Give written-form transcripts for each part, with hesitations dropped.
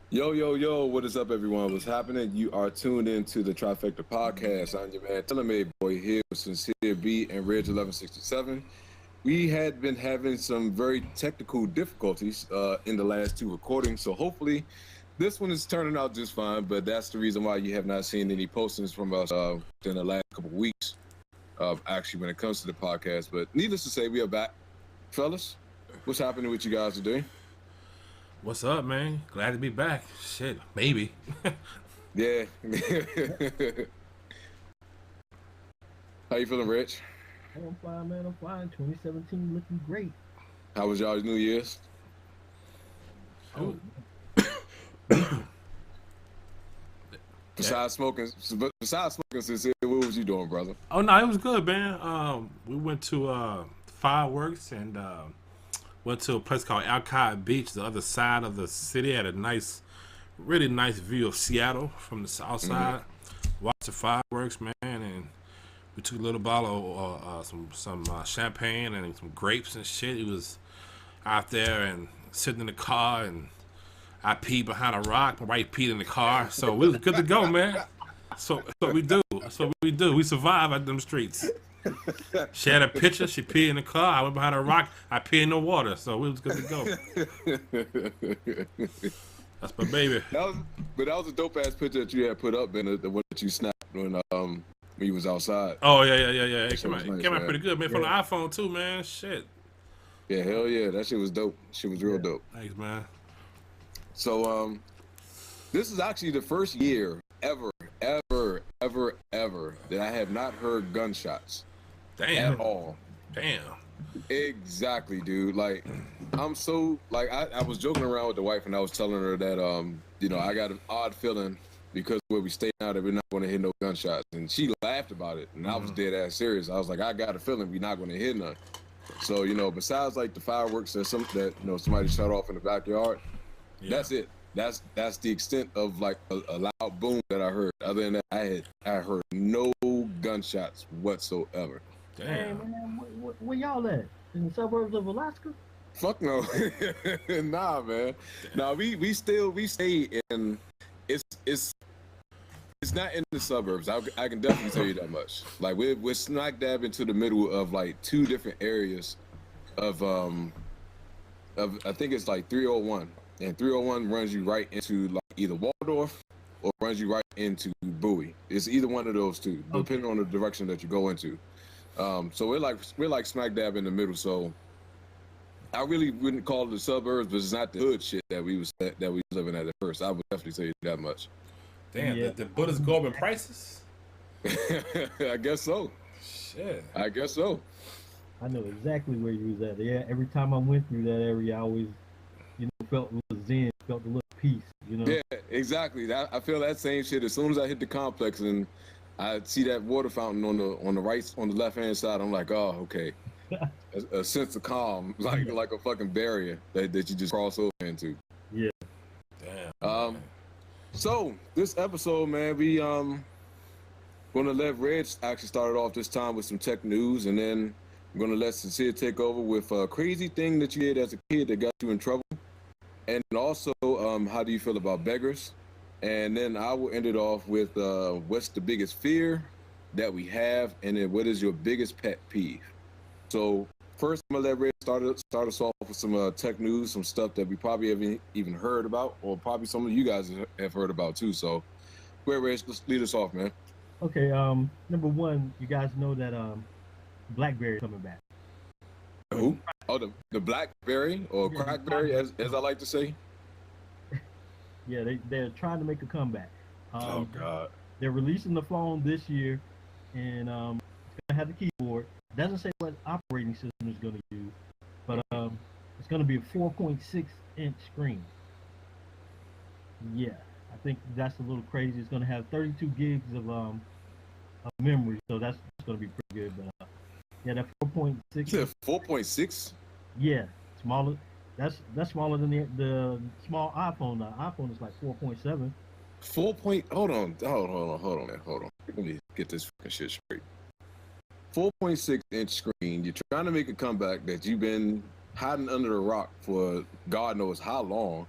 Yo, yo, yo, what is up, everyone? What's happening? You are tuned into the Trifecta podcast. I'm your man, TaylorMadeBoi, here with Sincere B and Reg 1167. We had been having some very technical difficulties in the last two recordings, so hopefully this one is turning out just fine, but that's the reason why you have not seen any postings from us in the last couple of weeks, actually, when it comes to the podcast. But needless to say, we are back. Fellas, what's happening with you guys today? What's up, man? Glad to be back. Shit, maybe. Yeah. How you feeling, Rich? Oh, I'm fine, man. I'm fine. 2017 looking great. How was y'all's New Year's? Oh, Besides smoking, Sincere, what was you doing, brother? Oh no, it was good, man. We went to fireworks and went to a place called Alki Beach, the other side of the city. Had a nice, really nice view of Seattle from the south side. Watched the fireworks, man, and we took a little bottle of some champagne and some grapes and shit. It was out there and sitting in the car, and I peed behind a rock. My wife peed in the car, so we was good to go, man. So that's what we do. That's what we do. We survive out them streets. She had a picture. She peed in the car. I went behind a rock. I peed in the water. So we was good to go. That's my baby. That was a dope ass picture that you had put up, man. The one that you snapped when you was outside. Oh yeah. It came out, nice, came out man. pretty good, man. From the iPhone too, man. Shit. Yeah, hell yeah, that shit was dope. Shit was real dope. Thanks, man. So this is actually the first year ever that I have not heard gunshots Damn. at all. Damn. Exactly, dude. Like, I'm so like I was joking around with the wife and I was telling her that I got an odd feeling because where we stay now that we're not going to hit no gunshots, and she laughed about it, and I was dead ass serious. I was like, I got a feeling we're not going to hit none. So besides like the fireworks that somebody shut off in the backyard, that's it. That's the extent of like a loud boom that I heard. Other than that, I heard no gunshots whatsoever. hey, Damn. man. Where y'all at? In the suburbs of Alaska? Fuck no. Nah, man. Nah, we stay in. It's not in the suburbs. I can definitely tell you that much. Like we're smack dab into the middle of like two different areas of I think it's like 301, and 301 runs you right into like either Waldorf or runs you right into Bowie. It's either one of those two, depending on the direction that you go into. So we're like smack dab in the middle. So I really wouldn't call it the suburbs, but it's not the hood shit that we was living at first. I would definitely tell you that much. Damn. Yeah. The Buddha's go up in prices. I guess so. Shit. I guess so. I know exactly where you was at. Yeah, every time I went through that area, I always, felt a little zen, felt a little peace, Yeah, exactly. I feel that same shit as soon as I hit the complex and I see that water fountain on the left hand side. I'm like, oh, okay. A sense of calm, like a fucking barrier that you just cross over into. Yeah. Damn. So this episode, man, we gonna let Reg actually start it off this time with some tech news, and then I'm gonna let Sincere take over with a crazy thing that you did as a kid that got you in trouble, and also how do you feel about beggars, and then I will end it off with what's the biggest fear that we have, and then what is your biggest pet peeve. So first, I'm gonna let Reg start us off with some tech news, some stuff that we probably haven't even heard about, or probably some of you guys have heard about too. So, go ahead, Reg, let's lead us off, man. Okay. Number one, you guys know that BlackBerry coming back. Who? Oh, the BlackBerry or Yeah, Crackberry, as I like to say. Yeah, they're trying to make a comeback. Oh God. They're releasing the phone this year, and it's gonna have the keyboard. Doesn't say what operating system it's gonna use, but it's gonna be a 4.6-inch screen. Yeah, I think that's a little crazy. It's gonna have 32 gigs of memory, so that's gonna be pretty good. But yeah, that 4.6. You said 4.6. Yeah, smaller. That's smaller than the small iPhone. The iPhone is like 4.7. 4 point. Hold on, man. Hold on. Let me get this fucking shit straight. 4.6-inch screen. You're trying to make a comeback that you've been hiding under the rock for God knows how long.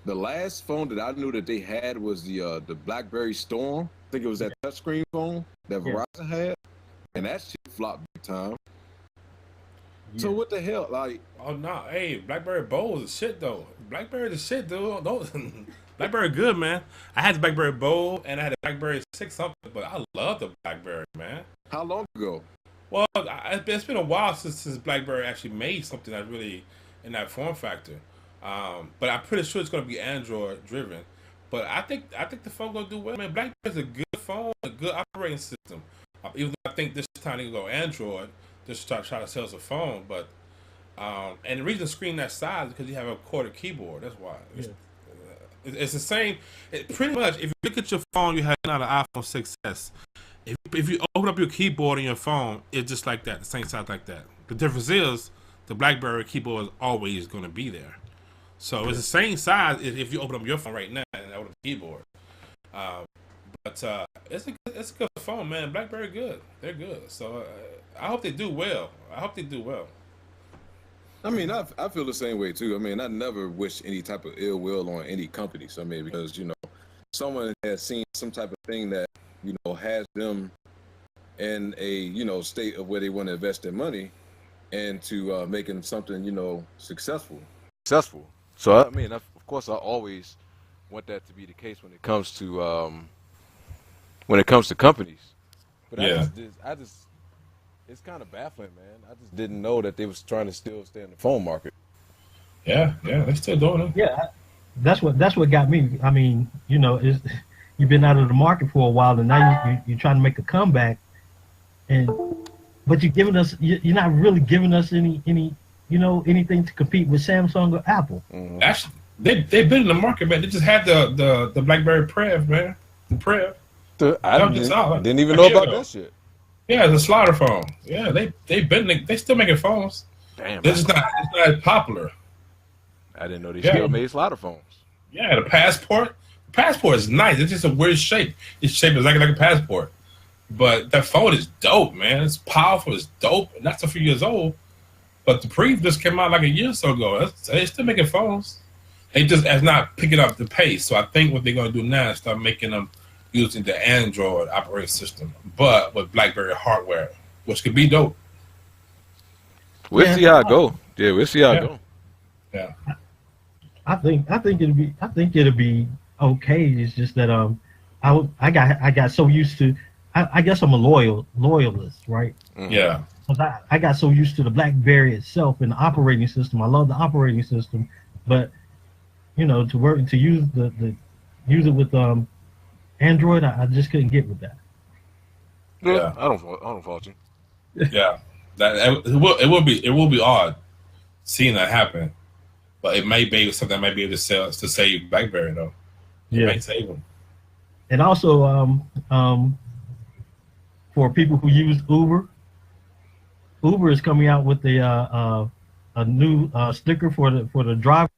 The last phone that I knew that they had was the BlackBerry Storm. I think it was that touchscreen phone that Yeah. Verizon had, and that shit flopped big time. Yeah. So what the hell, like? Oh no, hey, BlackBerry is shit though. BlackBerry the shit, dude. Don't BlackBerry good, man. I had the BlackBerry Bold and I had a BlackBerry 6 something, but I love the BlackBerry, man. How long ago? Well, it's been a while since BlackBerry actually made something that really in that form factor. But I'm pretty sure it's going to be Android driven. But I think the phone gonna do well. Man, BlackBerry's a good phone, a good operating system. Even though I think this time they can go Android, just try to sell us a phone. But and the reason the screen that size is because you have a corded keyboard. That's why. It's the same. Pretty much, if you look at your phone, you have now an iPhone 6s. If you open up your keyboard on your phone, it's just like that, the same size like that. The difference is the BlackBerry keyboard is always going to be there. So it's the same size if you open up your phone right now and open up the keyboard. But it's a good phone, man. BlackBerry good. They're good. So I hope they do well. I mean, I feel the same way too. I mean, I never wish any type of ill will on any company. So I mean, because someone has seen some type of thing that has them in a state of where they want to invest their money and to making something successful. So I mean, of course, I always want that to be the case when it comes to companies. But Yeah. I just it's kind of baffling, man. I just didn't know that they was trying to still stay in the phone market. Yeah, they're still doing it. Yeah, that's what got me. I mean, you've been out of the market for a while, and now you're trying to make a comeback, but you're not really giving us any anything to compete with Samsung or Apple. Mm-hmm. Actually, they've been in the market, man. They just had the BlackBerry Peve, man. The Peve. I didn't even know about that shit. Yeah, the slider phone. Yeah, they still making phones. Damn. It's not as popular. I didn't know they still made slider phones. Yeah, the Passport. The Passport is nice. It's just a weird shape. It's shaped exactly like a Passport. But that phone is dope, man. It's powerful. It's dope. And that's a few years old. But the Peve just came out like a year or so ago. They're still making phones. They just as not picking up the pace. So I think what they're going to do now is start making them using the Android operating system, but with BlackBerry hardware, which could be dope. We'll see how it go. Yeah, we'll see how it go. Yeah. I think it'll be okay. It's just that I got so used to. I guess I'm a loyalist, right? Mm-hmm. Yeah. Because I got so used to the BlackBerry itself and the operating system. I love the operating system, but to use use it with Android, I just couldn't get with that. Yeah, I don't fault you. Yeah, it will be odd seeing that happen, but it may be something that might be able to save BlackBerry though. It might save them. And also, for people who use Uber is coming out with a new sticker for the driver.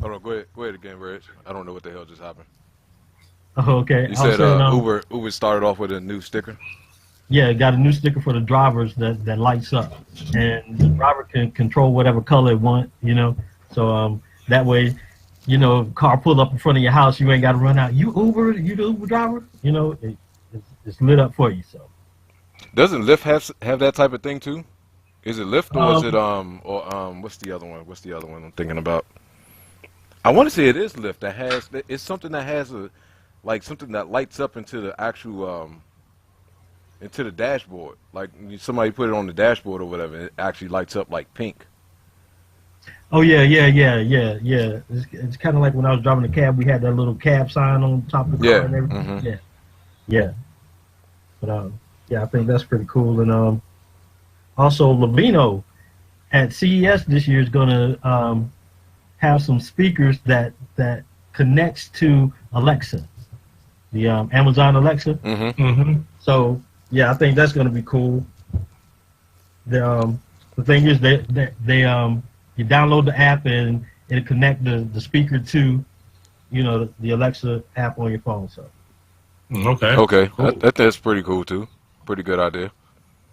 Hold on, go ahead again, Reg. I don't know what the hell just happened. Oh, okay. You said Uber started off with a new sticker? Yeah, it got a new sticker for the drivers that lights up, and the driver can control whatever color it want, So that way, if car pull up in front of your house, you ain't got to run out. You the Uber driver, it's lit up for you. So doesn't Lyft have that type of thing too? Is it Lyft or is it what's the other one? What's the other one I'm thinking about? I want to say it is Lyft it's something that has something that lights up into the actual into the dashboard. Like somebody put it on the dashboard or whatever, it actually lights up like pink. Oh yeah. It's kind of like when I was driving the cab, we had that little cab sign on top of the car and everything. Mm-hmm. Yeah. But I think that's pretty cool. And also Lavino at CES this year is gonna have some speakers that connects to Alexa, the Amazon Alexa. Mm-hmm. So yeah, I think that's gonna be cool. the thing is that they you download the app and it'll connect the speaker to, you know, the Alexa app on your phone. So Okay. Okay, Cool. that's pretty cool too. Pretty good idea.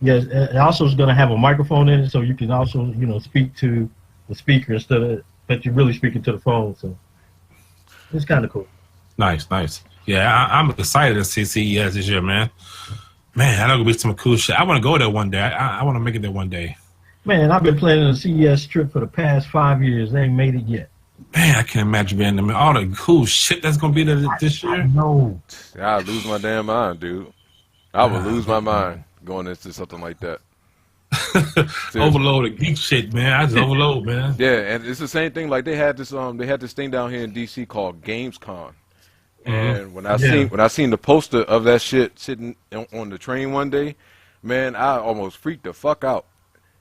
yes, it also is going to have a microphone in it, so you can also, you know, speak to the speaker instead of, but you're really speaking to the phone. So it's kind of cool. Nice. Yeah, I'm excited to see CES this year, man. Man, I know it'll be some cool shit. I want to go there one day. I want to make it there one day. Man, I've been planning a CES trip for the past 5 years. They ain't made it yet. Man, I can't imagine being there. All the cool shit that's gonna be there this year. No. I'd lose my damn mind, dude. I would lose my mind going into something like that. Overload of geek shit, man. I just overload, man. Yeah, and it's the same thing. Like they had this thing down here in DC called Gamescom. And when I seen the poster of that shit sitting on the train one day, man, I almost freaked the fuck out.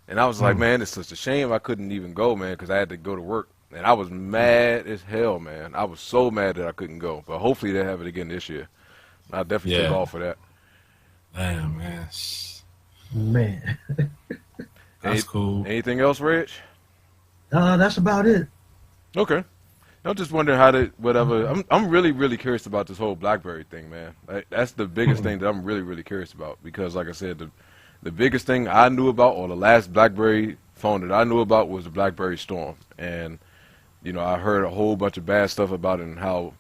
And I was like, man, it's such a shame I couldn't even go, man, because I had to go to work. And I was mad as hell, man. I was so mad that I couldn't go. But hopefully they have it again this year. I definitely take off for that. Damn, man. Man. That's cool. Anything else, Rich? That's about it. Okay. I'm just wondering how to whatever. I'm really, really curious about this whole BlackBerry thing, man. Like, that's the biggest thing that I'm really, really curious about, because, like I said, the biggest thing I knew about, or the last BlackBerry phone that I knew about, was the BlackBerry Storm. And you know, I heard a whole bunch of bad stuff about it and how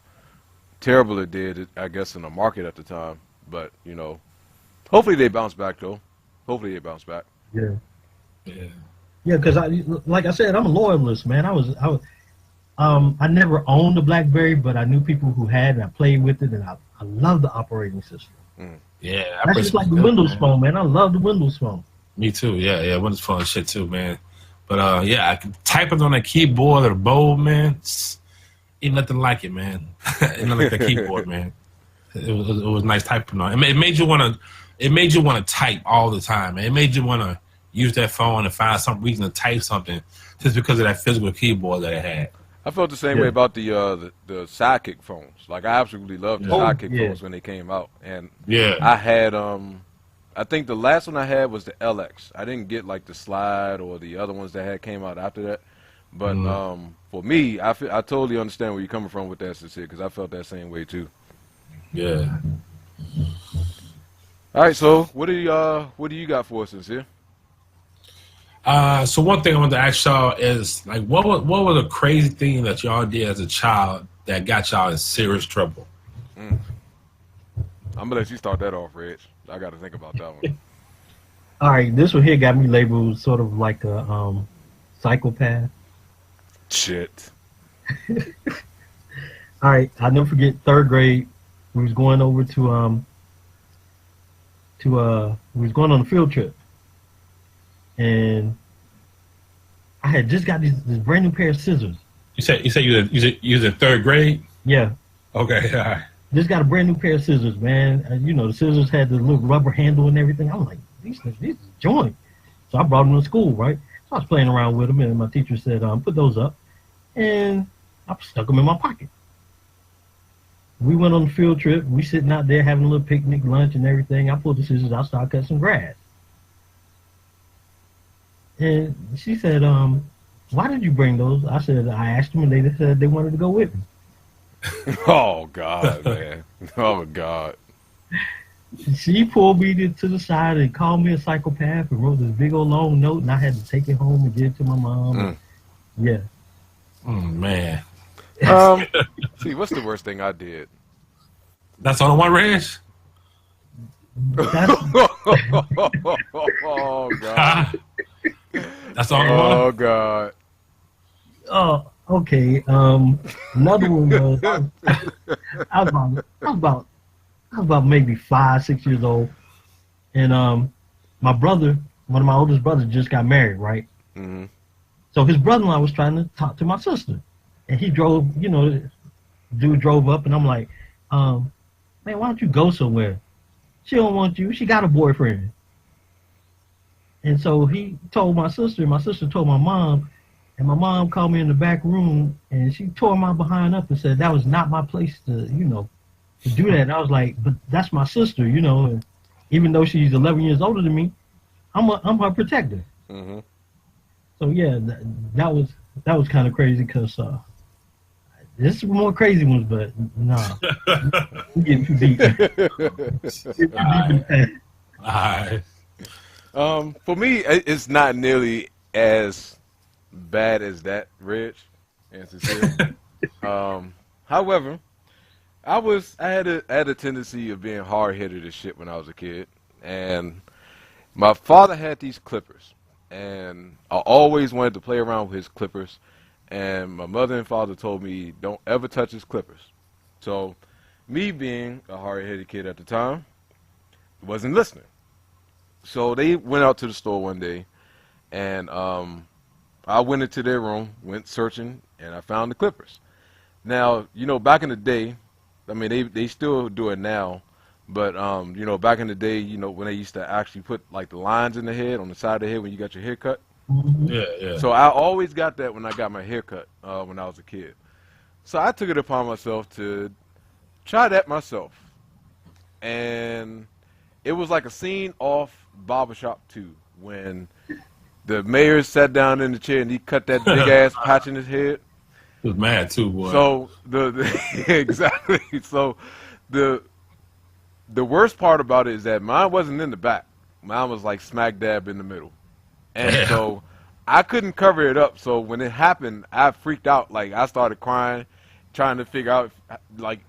terrible it did, I guess, in the market at the time. But you know, hopefully they bounce back, though. Hopefully they bounce back. Yeah. Yeah. Yeah, because like I said, I'm a loyalist, man. I never owned a BlackBerry, but I knew people who had, and I played with it, and I love the operating system. Yeah. That's just like the Windows phone, man. I love the Windows phone. Me too. Yeah. Windows phone and shit too, man. But yeah, I can type it on a keyboard or a bowl, man. Ain't nothing like it, man. Ain't nothing like the keyboard, man. It was nice typing on. It made you want to type all the time, man. It made you want to use that phone and find some reason to type something just because of that physical keyboard that it had. I felt the same way about the Sidekick phones. Like, I absolutely loved the Sidekick phones when they came out. And I had I think the last one I had was the LX. I didn't get like the Slide or the other ones that had came out after that. But for me, I totally understand where you're coming from with that, Sincere, because I felt that same way too. Yeah. All right, so what do you got for us, Sincere? So one thing I wanted to ask y'all is, like, what was a crazy thing that y'all did as a child that got y'all in serious trouble? I'm gonna let you start that off, Reg. I got to think about that one. All right, this one here got me labeled sort of like a psychopath. Shit. All right, I'll never forget 3rd grade. We was going over we was going on a field trip, and I had just got this brand new pair of scissors. You said you was in 3rd grade? Yeah. Okay. All right. Just got a brand new pair of scissors, man. You know, the scissors had the little rubber handle and everything. I'm like, these is joint. So I brought them to school, right? So I was playing around with them, and my teacher said, put those up. And I stuck them in my pocket. We went on the field trip. We sitting out there having a little picnic, lunch, and everything. I pulled the scissors out, started cutting some grass. And she said, why did you bring those? I said, I asked them, and they said they wanted to go with me. Oh, God, man. Oh, my God. She pulled me to the side and called me a psychopath and wrote this big old long note, and I had to take it home and give it to my mom. Yeah. Man. See, what's the worst thing I did? That's all the one, Reg? Oh, God. That's all the one? Oh, God. Oh, okay. Another one was I was about maybe 5, 6 years old, and my brother, one of my oldest brothers, just got married, right? Mm-hmm. So his brother-in-law was trying to talk to my sister, and he drove. You know, dude drove up, and I'm like, man, why don't you go somewhere? She don't want you. She got a boyfriend. And so he told my sister, and my sister told my mom. And my mom called me in the back room, and she tore my behind up and said that was not my place to do that. And I was like, but that's my sister, and even though she's 11 years older than me, I'm her protector. Mm-hmm. So yeah, that was kind of crazy because there's more crazy ones, but nah, we getting too deep. Alright. For me, it's not nearly as bad as that, Reg and Cecilia. However, I had a tendency of being hard headed as shit when I was a kid, and my father had these clippers, and I always wanted to play around with his clippers, and my mother and father told me don't ever touch his clippers. So, me being a hard headed kid at the time, wasn't listening. So they went out to the store one day, and I went into their room, went searching, and I found the clippers. Now, back in the day, I mean, they still do it now, but, back in the day, when they used to actually put, like, the lines in the head, on the side of the head when you got your hair cut. Yeah. So I always got that when I got my hair cut when I was a kid. So I took it upon myself to try that myself. And it was like a scene off Barbershop 2 when the mayor sat down in the chair and he cut that big ass patch in his head. He was mad too, boy. So exactly. So the worst part about it is that mine wasn't in the back. Mine was like smack dab in the middle. And so I couldn't cover it up. So when it happened, I freaked out. Like I started crying, trying to figure out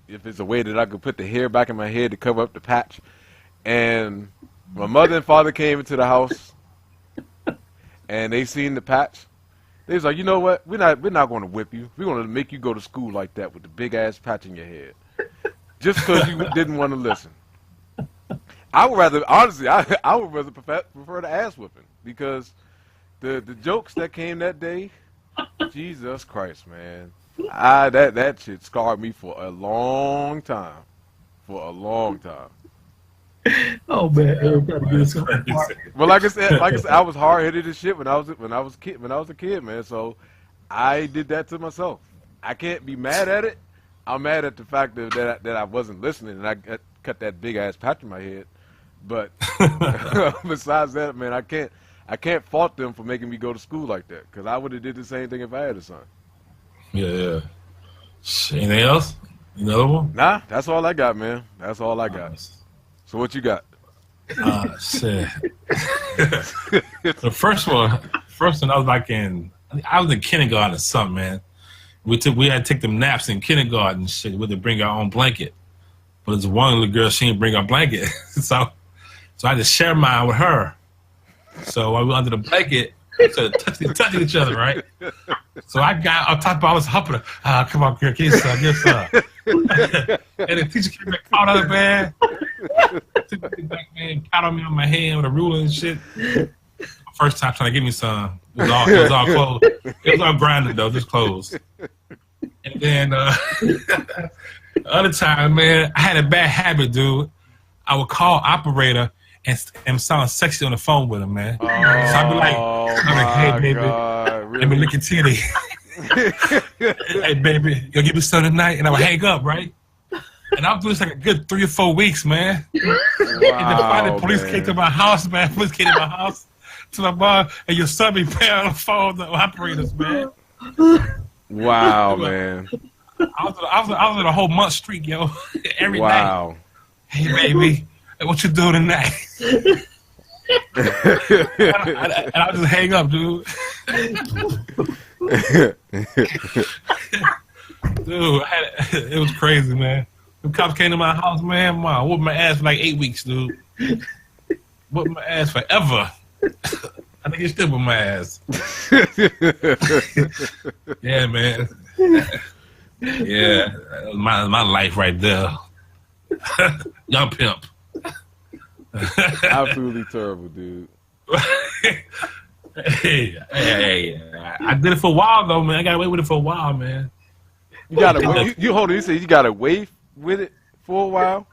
if it's a way that I could put the hair back in my head to cover up the patch. And my mother and father came into the house, and they seen the patch. They was like, you know what? We're not going to whip you. We're going to make you go to school like that with the big ass patch in your head, just because you didn't want to listen. I would rather, honestly, I would rather prefer the ass whipping because the jokes that came that day, Jesus Christ, man, that shit scarred me for a long time, Oh man, Eric got to get us something. Well, like I said, I was hard headed as shit when I was a kid, man. So I did that to myself. I can't be mad at it. I'm mad at the fact that I wasn't listening and I cut that big ass patch in my head. But besides that, man, I can't fault them for making me go to school like that because I would have did the same thing if I had a son. Yeah. Anything else? Another one? Nah, that's all I got, man. That's all I got. So what you got? Shit. The first one, I was in kindergarten or something, man. We had to take them naps in kindergarten and shit. We had to bring our own blanket. But there's one little girl, she didn't bring her blanket. So I had to share mine with her. So while we were under the blanket, we started touching each other, right? So I got on top of all this humping her. Come on, girl, get some. And the teacher came back out of the bed. Took me back, man, pat on me on my hand with a ruler and shit. First time trying to give me some. It was all closed. It was all grinded though, just closed. And then the other time, man, I had a bad habit, dude. I would call operator and sound sexy on the phone with him, man. So I'd be like, hey, baby, really? Let me lick your titty. Hey, baby, you'll give me some tonight? And I would hang up, right? And I would do this like a good 3 or 4 weeks, man. Wow, and then finally, police came to my house, man. Police came to my house, to my mom, and your son be paying on the phone, the operators, man. Wow, man. I was on a whole month streak, yo. Every night. Wow. Hey, baby, what you doing tonight? and I'll just hang up, dude. Dude, it was crazy, man. The cops came to my house, man. I whooped my ass for like 8 weeks, dude. Whooped my ass forever. I think you still whooped my ass. Yeah, man. Yeah, that was my life right there. Young pimp. Absolutely terrible, dude. Hey, I did it for a while though, man. I got away with it for a while, man. You hold on. You said you got away with it for a while.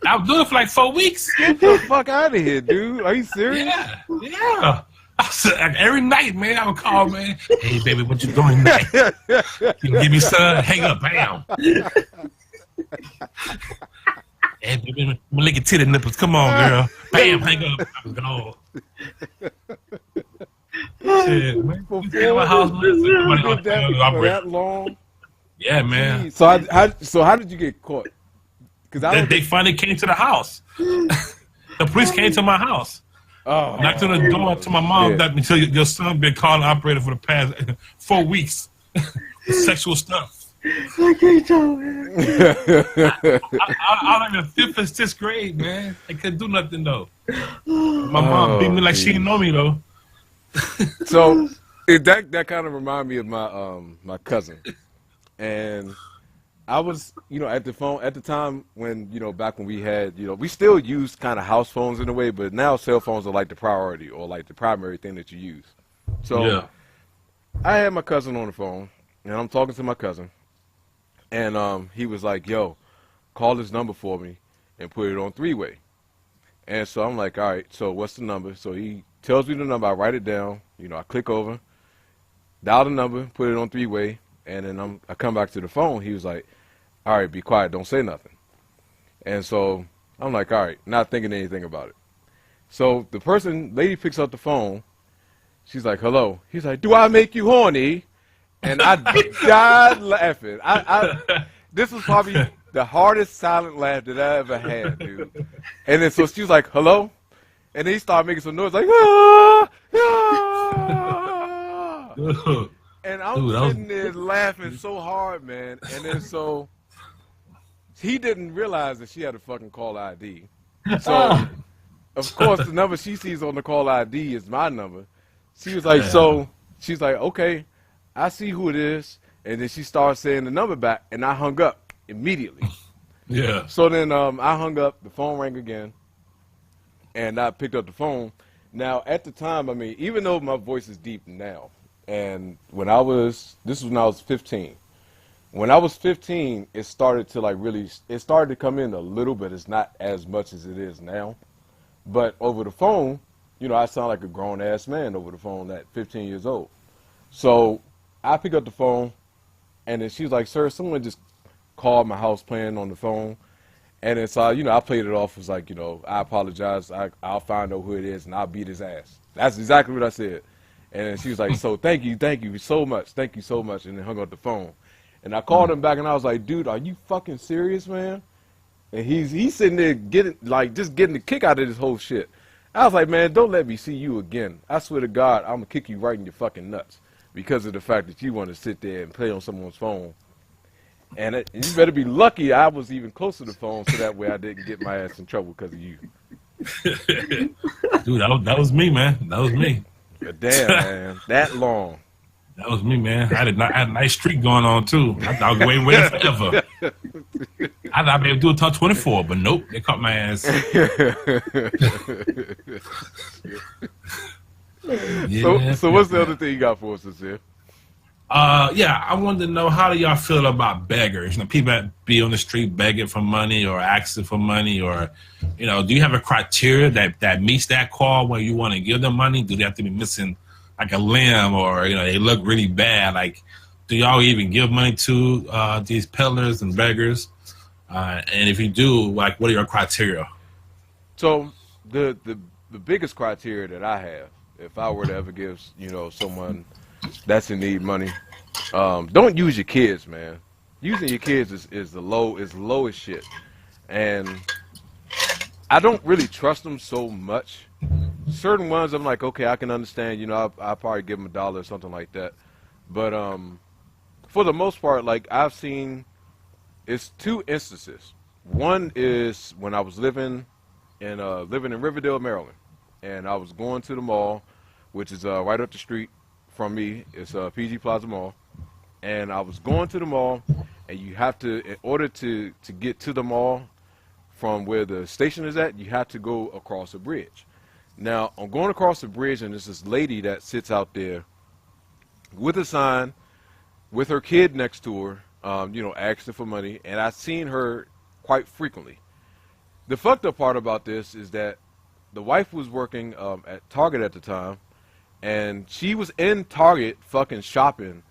I was doing it for like 4 weeks. Get the fuck out of here, dude. Are you serious? Yeah. Like, every night, man, I would call, man. Hey, baby, what you doing tonight? You give me some? Hang up, bam. Hey, baby, let me lick your titty nipples. Come on, girl. Bam, hang up. I was gone. Shit, man. For Came to my house, man. You Somebody did that for that long? Yeah, man. Jeez. So how did you get caught? Because They finally came to the house. The police came to my house. Knocked on the door to my mom. That until your son been calling operator for the past 4 weeks. Sexual stuff. I can't tell, man. I was in the 5th and 6th grade, man. I couldn't do nothing though. My mom beat me like she didn't know me though. So that kind of reminded me of my cousin, and I was at the time when back when we had we still used kind of house phones in a way, but now cell phones are like the priority or like the primary thing that you use. So yeah. I had my cousin on the phone, and I'm talking to my cousin, and he was like, "Yo, call this number for me and put it on 3-way." And so I'm like, "All right, so what's the number?" So he tells me the number. I write it down. I click over, dial the number, put it on 3-way, and then I come back to the phone. He was like, "All right, be quiet. Don't say nothing." And so I'm like, "All right," not thinking anything about it. So the lady picks up the phone. She's like, "Hello." He's like, "Do I make you horny?" And I died laughing. This was probably the hardest silent laugh that I ever had, dude. And then so she was like, "Hello?" And then he started making some noise like, "Ah, ah." And I'm sitting there laughing so hard, man. And then so he didn't realize that she had a fucking call ID. So, of course, the number she sees on the call ID is my number. She was like, she's like, "Okay, I see who it is." And then she started saying the number back, and I hung up immediately. Yeah. So then I hung up, the phone rang again, and I picked up the phone. Now, at the time, I mean, even though my voice is deep now, and this was when I was 15. When I was 15, it started to come in a little bit. It's not as much as it is now. But over the phone, I sound like a grown-ass man over the phone at 15 years old. So I pick up the phone, and then she's like, "Sir, someone just called my house playing on the phone." And then so, I played it off as like, "I apologize. I'll find out who it is, and I'll beat his ass." That's exactly what I said. And then she was like, "So thank you so much. Thank you so much." And then hung up the phone. And I called him back, and I was like, "Dude, are you fucking serious, man?" And he's sitting there getting the kick out of this whole shit. I was like, "Man, don't let me see you again. I swear to God, I'm gonna kick you right in your fucking nuts because of the fact that you want to sit there and play on someone's phone. And you better be lucky I was even close to the phone so that way I didn't get my ass in trouble because of you." Dude, that was me, man. That was me. But damn, man, that long. That was me, man. I had a nice streak going on too. I thought I was waiting forever. I thought I'd be able to do it till 24, but nope, they caught my ass. Yeah, so what's the other thing you got for us this year? Yeah, I wanted to know, how do y'all feel about beggars? People that be on the street begging for money or asking for money, or do you have a criteria that meets that call where you want to give them money? Do they have to be missing like a limb, or they look really bad? Like, do y'all even give money to these peddlers and beggars? And if you do, like, what are your criteria? So the biggest criteria that I have, if I were to ever give someone that's in need money, don't use your kids, man. Using your kids is low as shit, and I don't really trust them so much. Certain ones I'm like, okay, I can understand, I'll probably give them $1 or something like that. But for the most part, like, I've seen, it's 2 instances. One is when I was living in Riverdale, Maryland, and I was going to the mall, which is right up the street from me. It's PG Plaza Mall, and I was going to the mall, and you have to, in order to get to the mall from where the station is at, you have to go across a bridge. Now, I'm going across the bridge, and there's this lady that sits out there with a sign, with her kid next to her, asking for money, and I've seen her quite frequently. The fucked up part about this is that the wife was working at Target at the time, and she was in Target fucking shopping.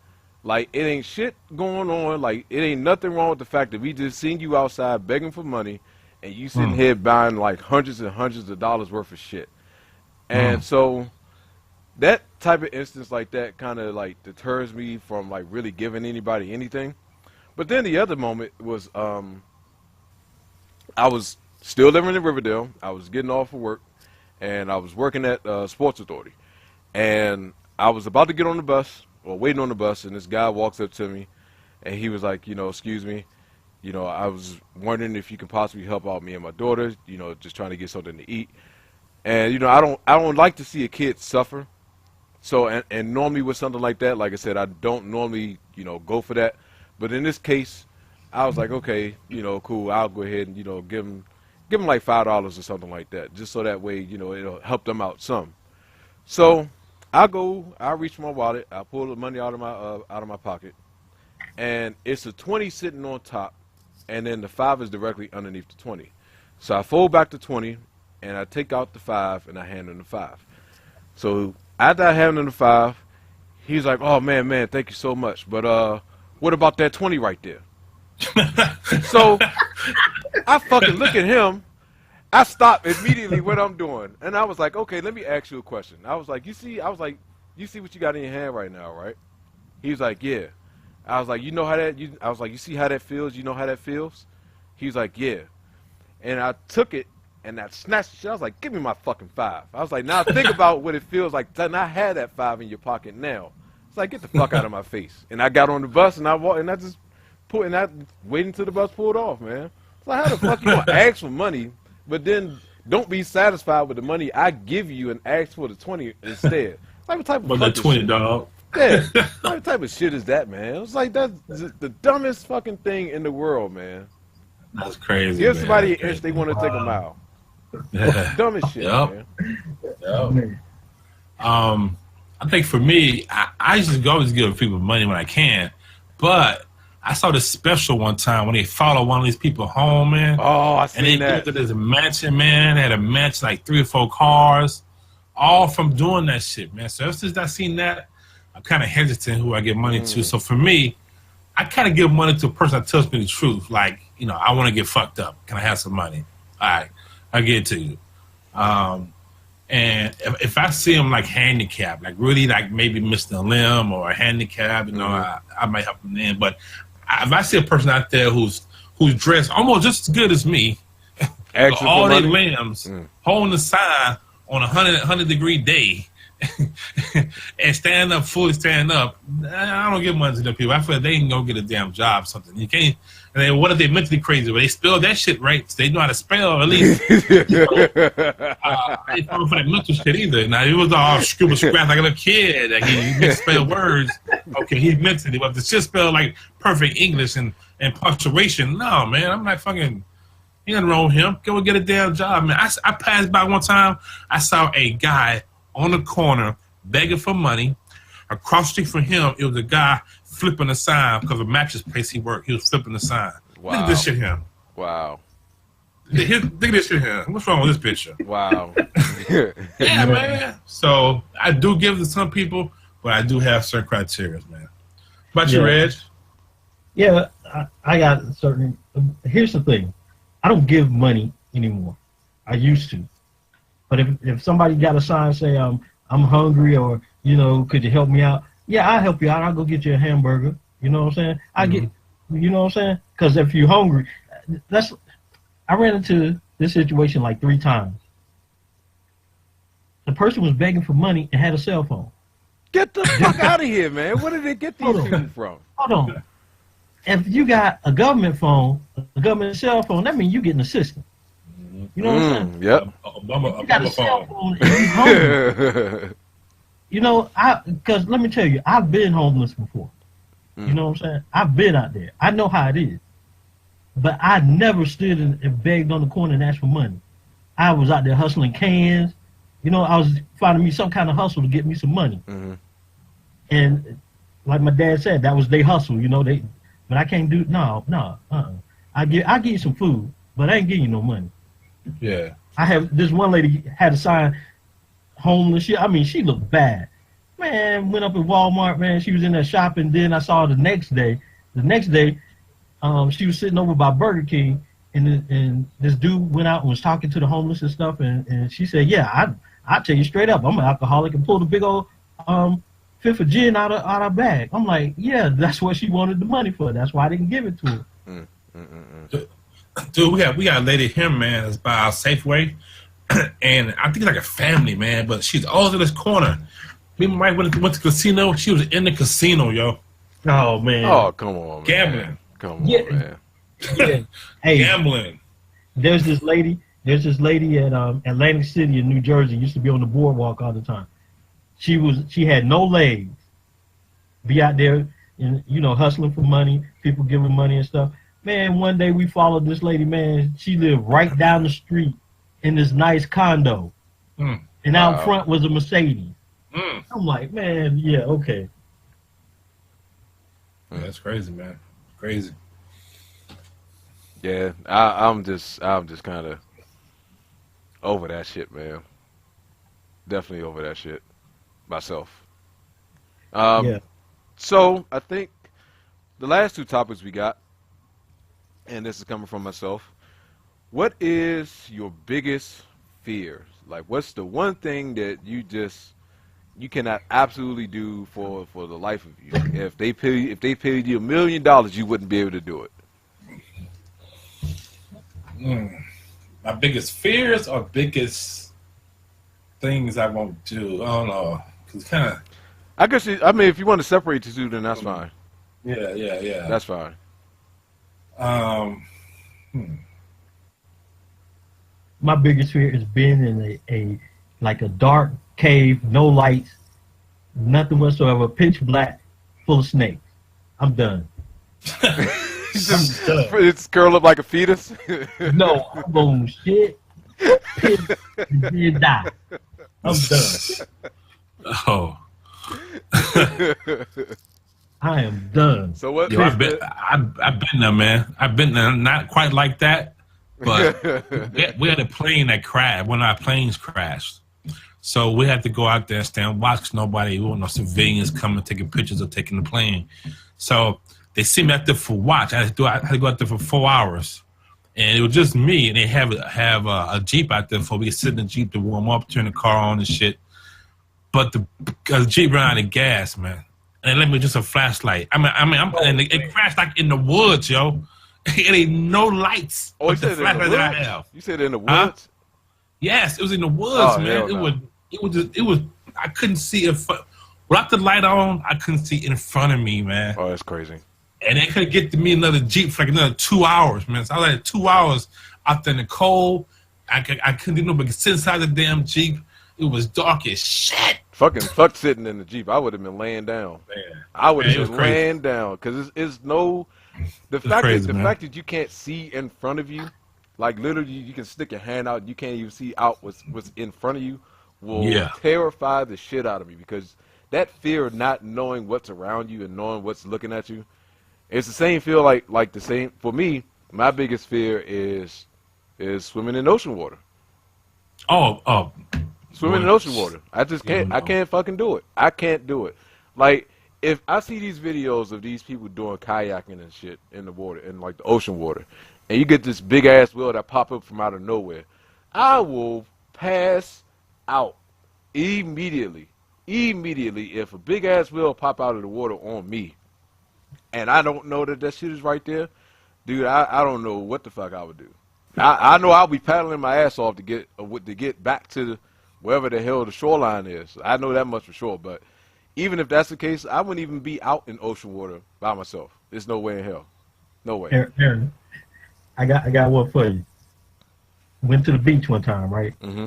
Like, it ain't shit going on. Like, it ain't nothing wrong with the fact that we just seen you outside begging for money, and you sitting here buying like hundreds and hundreds of dollars worth of shit. And so that type of instance like that kind of like deters me from like really giving anybody anything. But then the other moment was I was still living in Riverdale. I was getting off of work, and I was working at Sports Authority. And I was about to get on the bus, or waiting on the bus, and this guy walks up to me, and he was like, excuse me, I was wondering if you could possibly help out me and my daughter, just trying to get something to eat. And I don't like to see a kid suffer. So and normally with something like that, like I said, I don't normally go for that. But in this case, I was like, okay, cool. I'll go ahead and give him like $5 or something like that, just so that way it'll help them out some. So I reach my wallet, I pull the money out of my pocket, and it's a 20 sitting on top, and then the 5 is directly underneath the 20. So I fold back the 20, and I take out the 5, and I hand him the 5. So after I hand him the 5, he's like, "Oh man, thank you so much. But what about that 20 right there?" So I fucking look at him. I stop immediately what I'm doing, and I was like, "Okay, let me ask you a question." I was like, "You see what you got in your hand right now, right?" He was like, "Yeah." I was like, "You know how that?" I was like, "You see how that feels? You know how that feels?" He was like, "Yeah." And I took it and I snatched the shit. I was like, "Give me my fucking 5." I was like, "Now think about what it feels like to not have that 5 in your pocket now." It's like, "Get the fuck out of my face." And I got on the bus and I walked and I just waited until the bus pulled off, man. It's like, how the fuck you gonna ask for money, but then don't be satisfied with the money I give you and ask for the 20 instead? Like, what type of But the 20, shit? dog. Yeah, what type of shit is that, man? It's like that's the dumbest fucking thing in the world, man. That's crazy. Give man. somebody an inch, they want to take a mile. Dumbest shit, Yep. man. I think for me, I used to always give people money when I can, but I saw this special one time when they followed one of these people home, man. Oh, I seen and they that. built this mansion, man. They had a mansion, like 3 or 4 cars, all from doing that shit, man. So ever since I seen that, I'm kind of hesitant who I give money to. So for me, I kind of give money to a person that tells me the truth. Like, I want to get fucked up. Can I have some money? All right, I'll get it to you. And if I see him like handicapped, like really like maybe missing a limb or a handicap, I might help him then. But if I see a person out there who's dressed almost just as good as me, with all their limbs, holding the sign on a 100-degree day, and fully stand up, I don't give money to them people. I feel like they can go get a damn job or something. You can't. And then what if they mentally crazy? Well, they spell that shit right. So they know how to spell at least. I ain't falling for that mental shit either. Now it was all scribble scratch like a little kid. Like he misspelled words. Okay, he's mentally, but the shit spelled like perfect English and punctuation. No, man, I'm not fucking. Ain't nothing wrong with him. Go get a damn job, man. I passed by one time. I saw a guy on the corner begging for money. Across the street from him, it was a guy flipping the sign because of a mattress place he worked. He was flipping the sign. Wow. Look at this shit here. Wow. Look at this shit here. What's wrong with this picture? Wow. Yeah, man. So I do give to some people, but I do have certain criteria, man. About you, Reg? Yeah, I got certain. Here's the thing. I don't give money anymore. I used to. But if somebody got a sign say I'm hungry or could you help me out? Yeah, I'll help you out. I'll go get you a hamburger. You know what I'm saying? You know what I'm saying? Because if you're hungry, I ran into this situation like 3 times. The person was begging for money and had a cell phone. Get the fuck out of here, man. Where did they get these people from? Hold on. If you got a government phone, a government cell phone, that means you getting assistance. You know what I'm saying? Yep. You got a cell phone and you hungry. Because let me tell you, I've been homeless before. You know what I'm saying? I've been out there. I know how it is. But I never stood and begged on the corner and asked for money. I was out there hustling cans. I was finding me some kind of hustle to get me some money. And like my dad said, that was their hustle. But I can't do I give you some food, but I ain't giving you no money. Yeah. I have this one lady had a sign, homeless. She looked bad. Man, went up at Walmart, man. She was in there shopping. Then I saw her the next day, she was sitting over by Burger King, and this dude went out and was talking to the homeless and stuff. And she said, "Yeah, I tell you straight up, I'm an alcoholic and pull the big old fifth of gin out of our bag. I'm like, yeah, that's what she wanted the money for. That's why I didn't give it to her. Dude, we got a lady here, man, that's by our Safeway, and I think it's like a family, man. But she's always in this corner. Me and my wife went to the casino. She was in the casino, yo. Oh man. Oh, come on, man. Gambling. Come on, man. Yeah. Hey, Gambling. there's this lady at Atlantic City in New Jersey, used to be on the boardwalk all the time. She had no legs. Be out there and hustling for money, people giving money and stuff. Man, one day we followed this lady, man. She lived right down the street in this nice condo. And out front was a Mercedes. I'm like, man, yeah, okay. Yeah, that's crazy, man. Crazy. Yeah, I'm just kind of over that shit, man. Definitely over that shit myself. Yeah. So I think the last two topics we got, and this is coming from myself. What is your biggest fear? Like, what's the one thing that you cannot absolutely do for the life of you? If they paid you $1 million, you wouldn't be able to do it. My biggest fears or biggest things I won't do? I don't know. Cause kind of. I guess if you want to separate the two, then that's fine. Yeah. That's fine. My biggest fear is being in a dark cave, no lights, nothing whatsoever, pitch black, full of snakes. I'm done. It's curled up like a fetus. No, I'm gonna shit, piss, and then die. I'm done. Oh. I am done. So what? Yo, I've been there, man. I've been there, not quite like that, but we had a plane that crashed. One of our planes crashed, so we had to go out there and stand and watch. 'Cause nobody, we want no civilians coming taking pictures of taking the plane. So they sent me out there for watch. I had to go out there for 4 hours, and it was just me. And they have a Jeep out there for we could sit in the Jeep to warm up, turn the car on and shit. But the Jeep ran out of gas, man. And it left me just a flashlight. And it crashed like in the woods, yo. It ain't no lights. Oh, you said in the woods? You said in the woods? Yes, it was in the woods, man. It was. I couldn't see it. Without the light on, I couldn't see in front of me, man. Oh, that's crazy. And they could get to me another Jeep for like another 2 hours, man. So I was like 2 hours out there in the cold. I couldn't do no but sit inside the damn Jeep. It was dark as shit. Fuck sitting in the Jeep. I would have been laying down. Man. I would have been laying down because it's no. The fact that you can't see in front of you, like literally you can stick your hand out, you can't even see out what's in front of you, will terrify the shit out of me because that fear of not knowing what's around you and knowing what's looking at you, it's the same feel like the same for me. My biggest fear is swimming in ocean water. Oh. Swimming in ocean water. I just can't. I can't fucking do it. I can't do it. Like, if I see these videos of these people doing kayaking and shit in the water, in like the ocean water, and you get this big ass whale that pop up from out of nowhere, I will pass out immediately. Immediately, if a big ass whale pop out of the water on me, and I don't know that shit is right there, dude, I don't know what the fuck I would do. I know I'll be paddling my ass off to get back to wherever the hell the shoreline is. I know that much for sure. But even if that's the case, I wouldn't even be out in ocean water by myself. There's no way in hell. No way. Aaron, I got one for you. Went to the beach one time, right? Mm-hmm.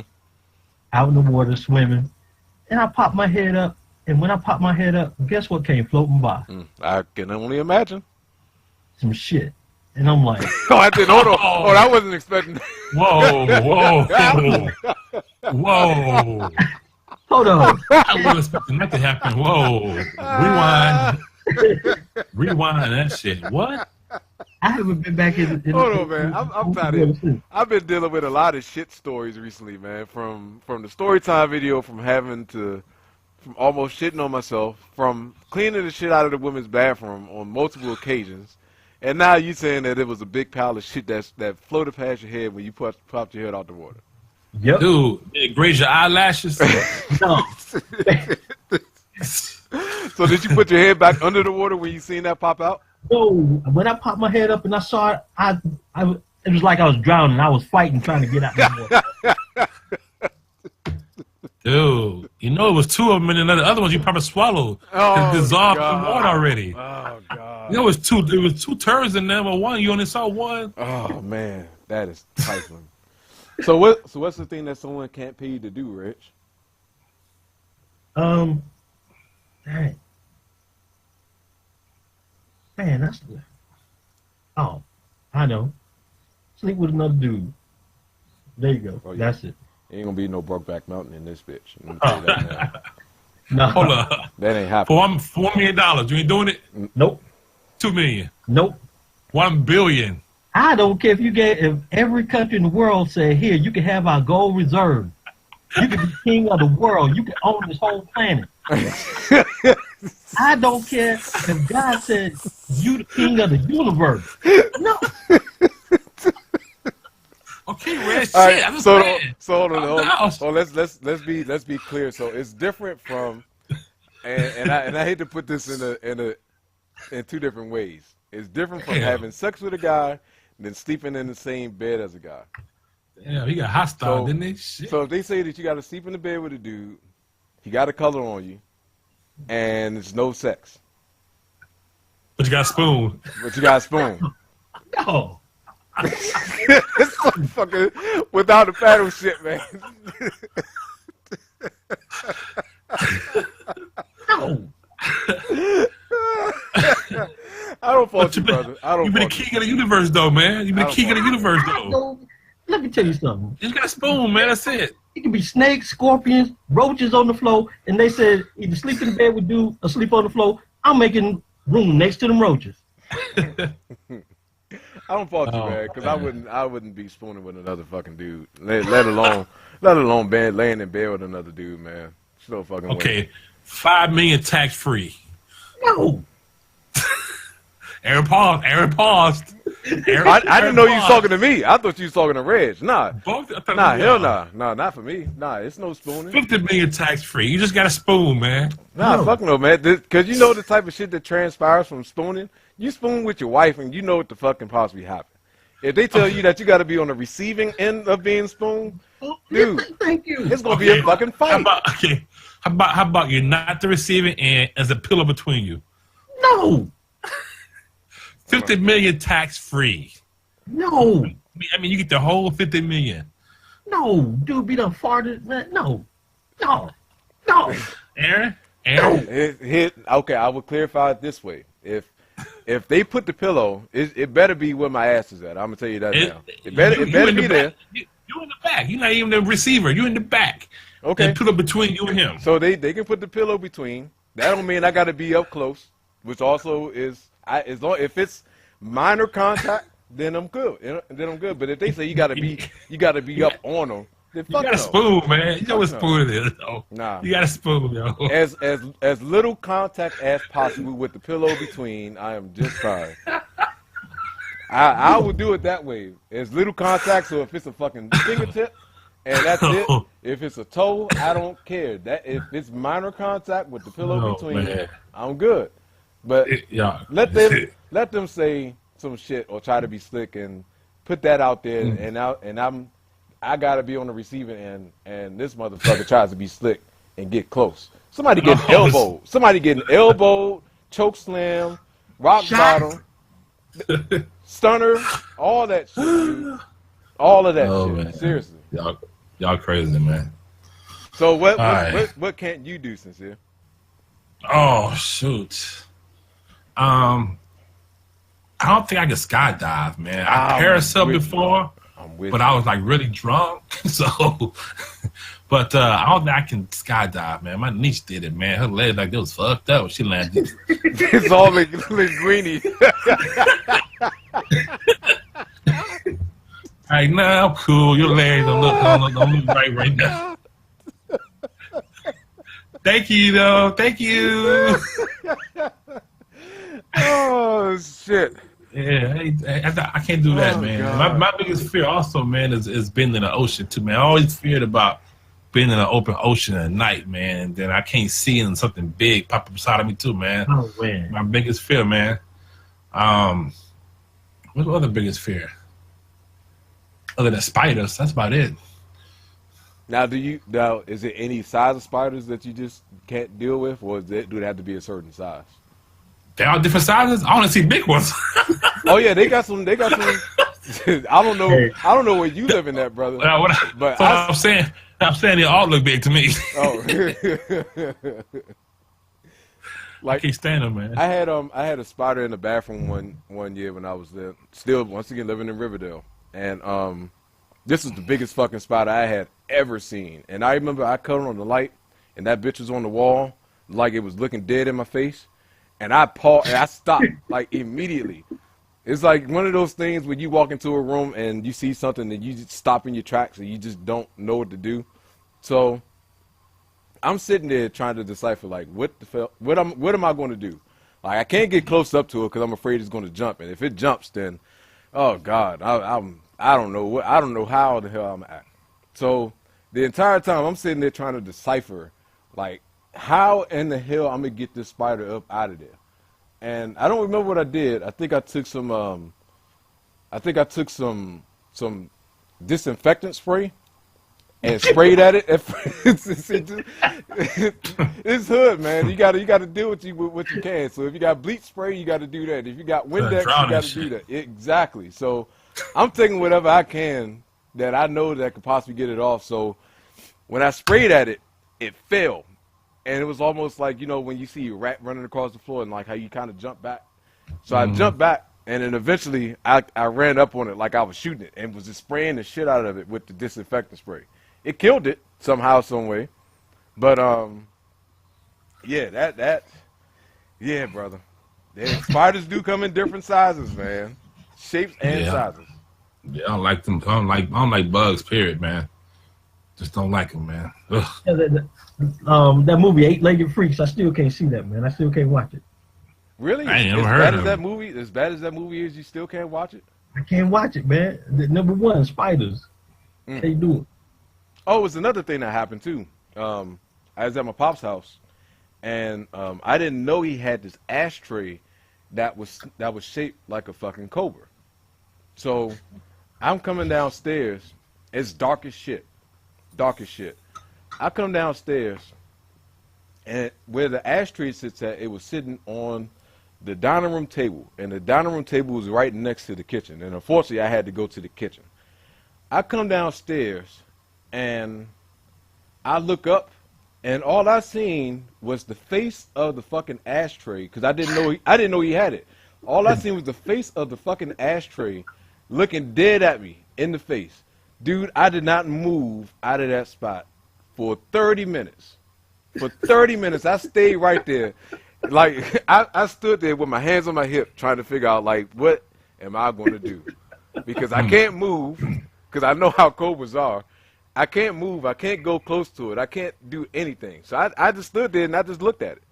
Out in the water swimming, and I popped my head up. And when I popped my head up, guess what came floating by? I can only imagine. Some shit. And I'm like, oh, I didn't. Hold on. Oh, I wasn't expecting. Whoa. Hold on. I wasn't expecting that to happen. Whoa. Rewind that shit. What? I haven't been back in. Hold on, man. I'm tired of it. I've been dealing with a lot of shit stories recently, man. From the story time video, from almost shitting on myself, from cleaning the shit out of the women's bathroom on multiple occasions. And now you saying that it was a big pile of shit that floated past your head when you popped your head out the water. Yep. Dude, it graze your eyelashes. No. So did you put your head back under the water when you seen that pop out? No, when I popped my head up and I saw it, it was like I was drowning. I was fighting, trying to get out the water. Dude, you know it was two of them, and then the other ones you probably swallowed. Oh, It dissolved in God. water already. Oh God. You know, it was two turds in there, but one you only saw one. Oh man, that is trifling. So what's the thing that someone can't pay you to do, Rich? Dang. Man, that's oh, I know. Sleep with another dude. There you go. Oh, yeah. That's it. Ain't gonna be no Brokeback Mountain in this bitch. Let me tell you that now. No. Hold up. That ain't happening. $4 million. You ain't doing it? Nope. $2 million. Nope. $1 billion. I don't care if every country in the world said, here, you can have our gold reserve. You can be king of the world. You can own this whole planet. I don't care if God said you the king of the universe. No. Okay, Red. Shit. All right, I'm just so saying. hold on. Oh, Let's be clear. So it's different from, and I hate to put this in two different ways. It's different from having sex with a guy than sleeping in the same bed as a guy. Yeah, he got hostile, So- didn't he? Shit. So if they say that you got to sleep in the bed with a dude, he got a color on you, and it's no sex, But you got a spoon. but you got a spoon. No. It's fucking without the paddle shit, man. No. I don't fault But you, brother. I don't You been the fault you. king of the universe, though, man. You been I the don't king of the universe, I though. don't- Let me tell you something. You just got a spoon, man. That's it. It can be snakes, scorpions, roaches on the floor, and they said either sleep in bed with dude or sleep on the floor. I'm making room next to them roaches. I don't fault you, Oh, man, because man. I wouldn't be spooning with another fucking dude. Let alone laying in bed with another dude, man. So fucking way. Okay, $5 million tax free. No. Aaron paused. Aaron paused. I didn't know you was talking to me. I thought you was talking to Reg. Nah, hell nah. Nah, not for me. Nah, it's no spooning. $50 million tax free. You just got a spoon, man. Nah, No. fuck no, man. Because you know the type of shit that transpires from spooning. You spoon with your wife, and you know what the fuck can possibly happen. If they tell you that you got to be on the receiving end of being spooned, dude, Thank you. it's gonna be a fucking fight. How about you're not the receiving end as a pillow between you? No. 50 million tax free. No. I mean, you get the whole 50 million. No. Dude be done farted. Man. No. No. No. Aaron? Okay, I will clarify it this way. If they put the pillow, it better be where my ass is at. I'm gonna tell you that now. It better in be the there. back. You in the back. You're not even the receiver. You're in the back. Okay. And put it between you and him. So they can put the pillow between. That don't mean I got to be up close, which also is if it's minor contact, then I'm good. Then I'm good. But if they say you got to be up on them, then You fuck got a no. spoon, man. You know what Fuck spoon it is, though. Nah. You got a spoon, yo. As little contact as possible with the pillow between, I am just fine. I would do it that way. As little contact, so if it's a fucking fingertip and that's it. If it's a toe, I don't care. That if it's minor contact with the pillow Oh, between, man. I'm good. But Yeah. let them say some shit or try to be slick and put that out there and I gotta be on the receiving end and this motherfucker tries to be slick and get close. Somebody getting elbowed. Somebody getting elbowed, choke slam, rock bottom, stunner, all that shit, dude. All of that Oh, shit. man. Seriously. Y'all crazy, man. So All right. what can't you do, Sincere? Oh, shoot. I don't think I can skydive, man. I parasailed before, I'm with but you. I was like really drunk. So, but I don't think I can skydive, man. My niece did it, man. Her legs like they was fucked up when she landed. It's all linguini. Like, nah, I'm cool. Your legs don't look right now. Thank you, though. Thank you. Oh shit. Yeah, I can't do that, man. My biggest fear also, man, is being in the ocean too, man. I always feared about being in an open ocean at night, man. And then I can't see and something big pop up beside of me too, man. Oh man. My biggest fear, man. What's my other biggest fear? Other than spiders, that's about it. Now, is it any size of spiders that you just can't deal with, or do they have to be a certain size? They're all different sizes. I want to see big ones. Oh yeah, they got some. I don't know. Hey. I don't know where you live in that, brother. But I'm saying they all look big to me. Oh. I can't stand them, man. I had a spider in the bathroom one year when I was there. Still, once again, living in Riverdale, and this was the biggest fucking spider I had ever seen. And I remember I cut on the light, and that bitch was on the wall, like it was looking dead in my face. And I paused, and I stopped, like, immediately. It's like one of those things when you walk into a room and you see something and you just stop in your tracks and you just don't know what to do. So I'm sitting there trying to decipher, like, what am I going to do? Like, I can't get close up to it because I'm afraid it's going to jump. And if it jumps, then, oh, God, I don't know how the hell I'm going to act. So the entire time I'm sitting there trying to decipher, like, how in the hell I'm gonna get this spider up out of there? And I don't remember what I did. I think I took some disinfectant spray and sprayed at it. It's hood, man. You gotta deal with what you can. So if you got bleach spray, you gotta do that. If you got Windex, you gotta do that. Exactly. So I'm taking whatever I can that I know that could possibly get it off. So when I sprayed at it, it fell. And it was almost like, you know, when you see a rat running across the floor and like how you kind of jump back. So I jumped back, and then eventually I ran up on it like I was shooting it and was just spraying the shit out of it with the disinfectant spray. It killed it somehow, some way. But, yeah, yeah, brother. Spiders do come in different sizes, man. Shapes and sizes. Yeah, I don't like them. I don't like bugs, period, man. Just don't like them, man. Ugh. Yeah, that movie, Eight-Legged Freaks, I still can't see that, man. I still can't watch it. Really? I ain't never heard of that movie. As bad as that movie is, you still can't watch it? I can't watch it, man. Number one, spiders. Can't do it. Oh, it's another thing that happened too. I was at my pop's house, and I didn't know he had this ashtray that was shaped like a fucking cobra. So I'm coming downstairs. It's dark as shit. I come downstairs, and where the ashtray sits at, it was sitting on the dining room table, and the dining room table was right next to the kitchen. And unfortunately, I had to go to the kitchen. I come downstairs, and I look up, and all I seen was the face of the fucking ashtray, because I didn't know he had it. All I seen was the face of the fucking ashtray looking dead at me in the face. Dude, I did not move out of that spot for 30 minutes. For 30 minutes, I stayed right there. Like, I stood there with my hands on my hip trying to figure out, like, what am I going to do? Because I can't move, because I know how cobras are. I can't move. I can't go close to it. I can't do anything. So I just stood there and I just looked at it.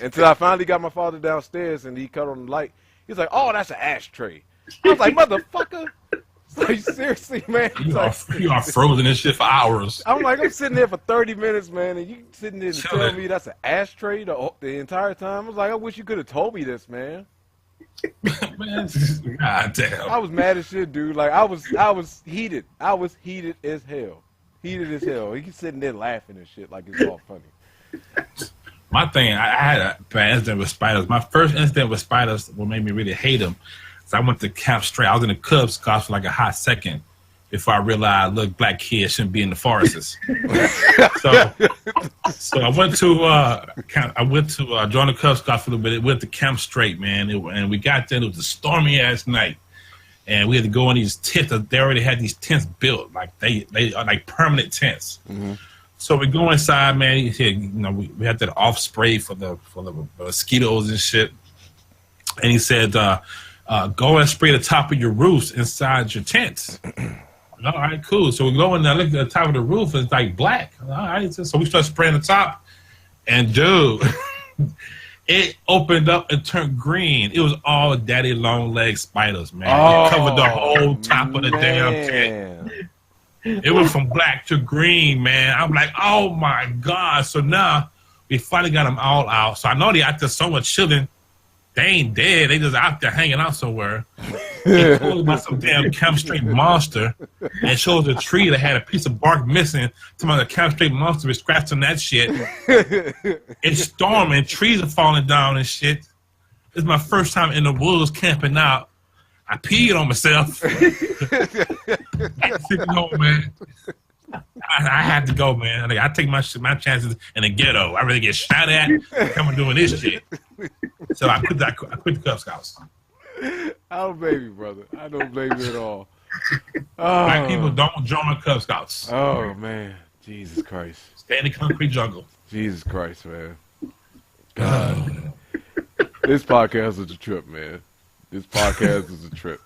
Until I finally got my father downstairs and he cut on the light. He's like, oh, that's an ashtray. I was like, motherfucker. Like, seriously, man. You are frozen and shit for hours. I'm like, I'm sitting there for 30 minutes, man, and you sitting there to tell me that's an ashtray the entire time. I was like, I wish you could have told me this, man. Man, God damn. I was mad as shit, dude. Like, I was heated. I was heated as hell. He's sitting there laughing and shit like it's all funny. My thing, I had a bad incident with spiders. My first incident with spiders, what made me really hate them, I went to Camp Straight. I was in the Cub Scouts for like a hot second before I realized, look, black kids shouldn't be in the forests. so I went to join the Cub Scouts for a little bit. Went to Camp Straight, man, and we got there. It was a stormy ass night, and we had to go in these tents. They already had these tents built, like they are like permanent tents. Mm-hmm. So we go inside, man. We had that off spray for the mosquitoes and shit, and he said, go and spray the top of your roofs inside your tents. All right, cool. So we go in there, look at the top of the roof, it's like black. All right, so we start spraying the top, and dude, It opened up and turned green. It was all daddy long leg spiders, man. Oh, It covered the whole top of the damn tent. It went from black to green, man. I'm like, oh my God. So now we finally got them all out. So I know they out there somewhere chilling. They ain't dead. They just out there hanging out somewhere. They told about some damn Camp Straight monster and shows a tree that had a piece of bark missing. Some other Camp Straight monster was scratching that shit. It's storming. Trees are falling down and shit. This is my first time in the woods camping out. I peed on myself. I had to go, man. I had to go, man. I take my chances in the ghetto. I really get shot at. I'm doing this shit. So I quit the Cub Scouts. I don't blame you, brother. I don't blame you at all. Black people don't join the Cub Scouts. Oh, man. Jesus Christ. Stay in the concrete jungle. Jesus Christ, man. God. This podcast is a trip, man. This podcast is a trip.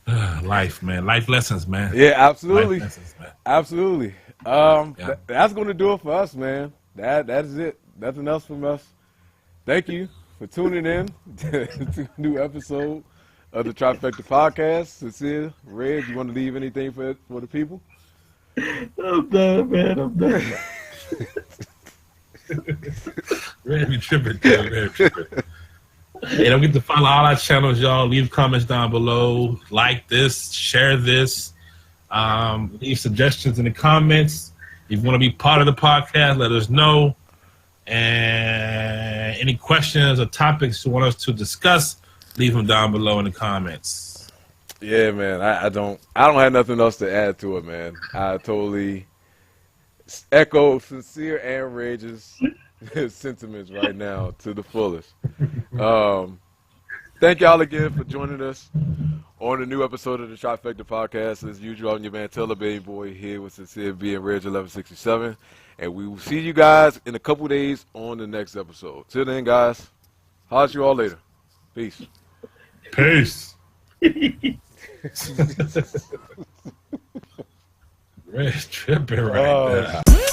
Life, man. Life lessons, man. Yeah, absolutely. Life lessons, man. Absolutely. That's going to do it for us, man. That is it. Nothing else from us. Thank you for tuning in to a new episode of the Trifecta Podcast. Sincere, Red, you want to leave anything for the people? I'm done, man. I'm done. Red be tripping, dude. Red be tripping. Hey, don't forget to follow all our channels, y'all. Leave comments down below. Like this, share this. Leave suggestions in the comments. If you want to be part of the podcast, let us know. And any questions or topics you want us to discuss, leave them down below in the comments. Yeah, man. I don't have nothing else to add to it, man. I totally echo Sincere and Rage's sentiments right now to the fullest. Thank y'all again for joining us on a new episode of the Trifecta Podcast. As usual, I'm your man TaylorMadeBoi here with Sincere B and Reg 1167. And we will see you guys in a couple days on the next episode. Till then, guys, holler at you all later. Peace. Peace. Red's tripping right now.